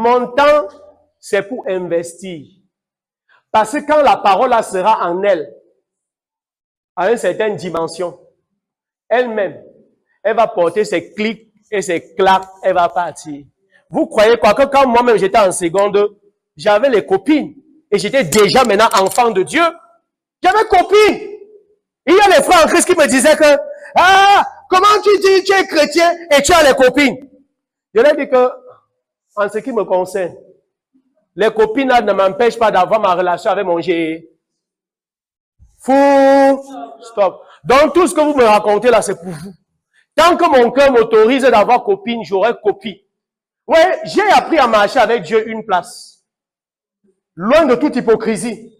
mon temps, c'est pour investir. Parce que quand la parole là sera en elle, à une certaine dimension, elle-même, elle va porter ses clics et ses claques, elle va partir. Vous croyez quoi? Que quand moi-même j'étais en seconde, j'avais les copines et j'étais déjà maintenant enfant de Dieu. J'avais copines. Il y a les frères en Christ qui me disaient que, ah, comment tu dis tu es chrétien et tu as les copines? Je leur ai dit que, en ce qui me concerne, les copines là ne m'empêchent pas d'avoir ma relation avec mon G. Fou, stop. Donc tout ce que vous me racontez là, c'est pour vous. Tant que mon cœur m'autorise d'avoir copine, j'aurai copie. Ouais, j'ai appris à marcher avec Dieu une place. Loin de toute hypocrisie.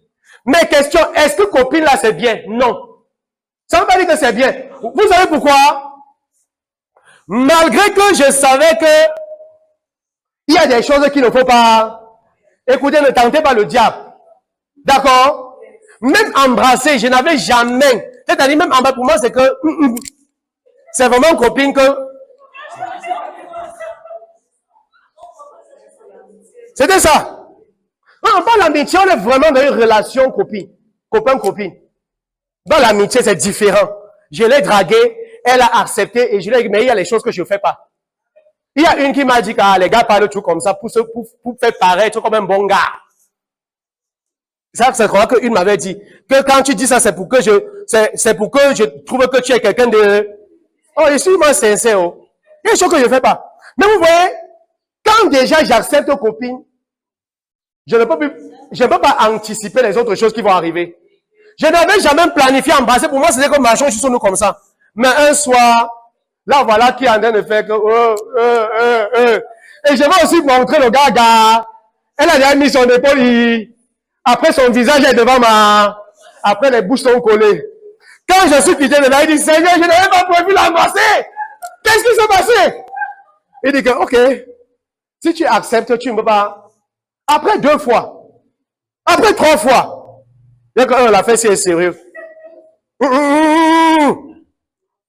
Mais question, est-ce que copine là c'est bien? Non. Ça ne veut pas dire que c'est bien. Vous savez pourquoi? Malgré que je savais que il y a des choses qu'il ne faut pas. Écoutez, ne tentez pas le diable. D'accord? Même embrasser, je n'avais jamais. C'est-à-dire même embrasser, pour moi, c'est que c'est vraiment copine que. C'était ça. Non, pas l'amitié, on est vraiment dans une relation copine. Copain-copine. Dans l'amitié, c'est différent. Je l'ai draguée, elle a accepté et je lui ai dit, mais il y a les choses que je ne fais pas. Il y a une qui m'a dit que ah, les gars parlent tout comme ça pour faire paraître comme un bon gars. Ça, c'est quoi qu'une m'avait dit. Que quand tu dis ça, c'est pour que je trouve que tu es quelqu'un de... Oh, je suis moi sincère. Oh. Il y a des choses que je ne fais pas. Mais vous voyez, quand déjà j'accepte copine, je ne peux pas anticiper les autres choses qui vont arriver. Je n'avais jamais planifié embrasser. Pour moi, c'était comme marchons sur nous comme ça. Mais un soir, là, voilà qui est en train de faire que... Et je vais aussi montrer le gars. Elle a déjà mis son épaule. Après, son visage est devant ma... Après, les bouches sont collées. Quand je suis quitté de là, il dit, Seigneur, je n'avais pas prévu l'embrasser. Qu'est-ce qui s'est passé? Il dit que, ok, si tu acceptes, tu ne peux pas... Après 2 fois. Après 3 fois. Il y a que la fête, c'est sérieux. Vous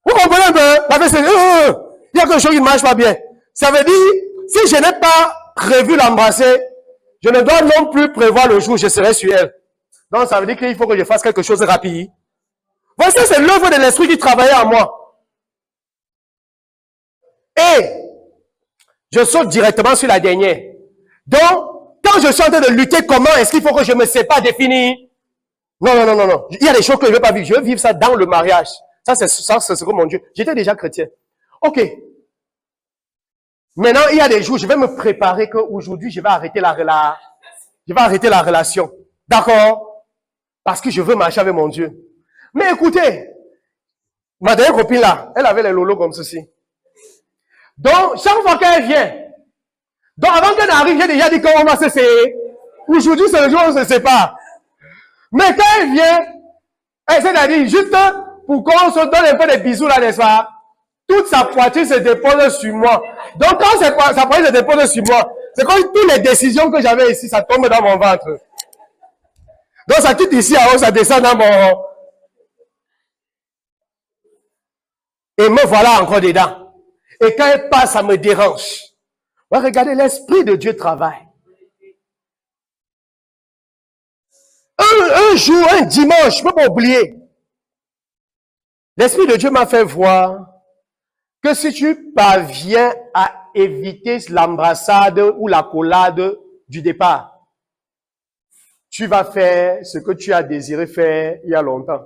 comprenez un peu? La fête, c'est sérieux. Il y a quelque chose qui ne marche pas bien. Ça veut dire, si je n'ai pas prévu l'embrasser, je ne dois non plus prévoir le jour où je serai sur elle. Donc, ça veut dire qu'il faut que je fasse quelque chose de rapide. Voici, c'est l'œuvre de l'esprit qui travaillait en moi. Et, je saute directement sur la dernière. Donc, quand je suis en train de lutter, comment est-ce qu'il faut que je me sépare définir? Non. Il y a des choses que je ne veux pas vivre. Je veux vivre ça dans le mariage. Ça, c'est comme mon Dieu. J'étais déjà chrétien. Ok. Maintenant, il y a des jours, je vais me préparer qu'aujourd'hui, je vais arrêter la relation. D'accord? Parce que je veux marcher avec mon Dieu. Mais écoutez, ma dernière copine là, elle avait les lolos comme ceci. Donc, chaque fois qu'elle vient, donc avant qu'elle arrive, j'ai déjà dit qu'on va se séparer. Aujourd'hui, c'est le jour où on se sépare. Mais quand elle vient, c'est-à-dire juste pour qu'on se donne un peu de bisous là, n'est-ce pas? Toute sa poitrine se dépose sur moi. Donc quand sa poitrine se dépose sur moi, c'est comme toutes les décisions que j'avais ici, ça tombe dans mon ventre. Donc ça quitte ici à haut, ça descend dans mon... Et me voilà encore dedans. Et quand elle passe, ça me dérange. Ouais, regardez, l'Esprit de Dieu travaille. Un jour, un dimanche, je ne peux pas oublier. L'Esprit de Dieu m'a fait voir que si tu parviens à éviter l'embrassade ou la collade du départ, tu vas faire ce que tu as désiré faire il y a longtemps.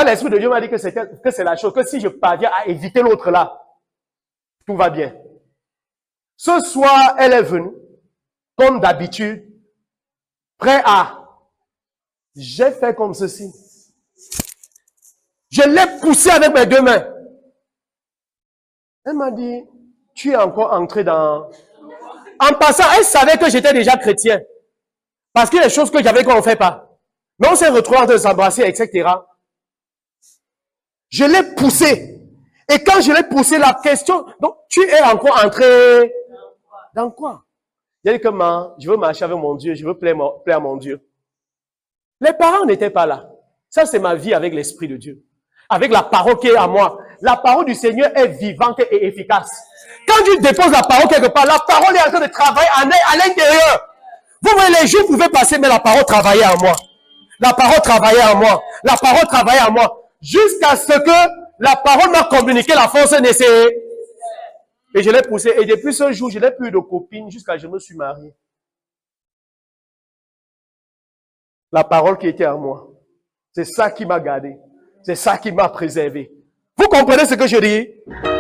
L'Esprit de Dieu m'a dit que c'est la chose, que si je parviens à éviter l'autre là, tout va bien. Ce soir, elle est venue, comme d'habitude, prêt à... J'ai fait comme ceci. Je l'ai poussé avec mes 2 mains. Elle m'a dit, tu es encore entré dans... En passant, elle savait que j'étais déjà chrétien. Parce qu'il y a des choses que j'avais qu'on ne fait pas. Mais on s'est retrouvés en train de s'embrasser, etc. Je l'ai poussé. Et quand je l'ai poussé, la question... Donc, tu es encore entré... Dans quoi? Il a dit que je veux marcher avec mon Dieu, je veux plaire à mon Dieu. Les parents n'étaient pas là. Ça, c'est ma vie avec l'Esprit de Dieu. Avec la parole qui est à moi. La parole du Seigneur est vivante et efficace. Quand tu déposes la parole quelque part, la parole est en train de travailler à l'intérieur. Vous voyez, les jours pouvaient passer, mais la parole travaillait en moi. La parole travaillait en moi. La parole travaillait en moi. Jusqu'à ce que la parole m'a communiqué la force nécessaire. Et je l'ai poussé. Et depuis ce jour, je n'ai plus de copine jusqu'à ce que je me suis marié. La parole qui était en moi. C'est ça qui m'a gardé. C'est ça qui m'a préservé. Vous comprenez ce que je dis?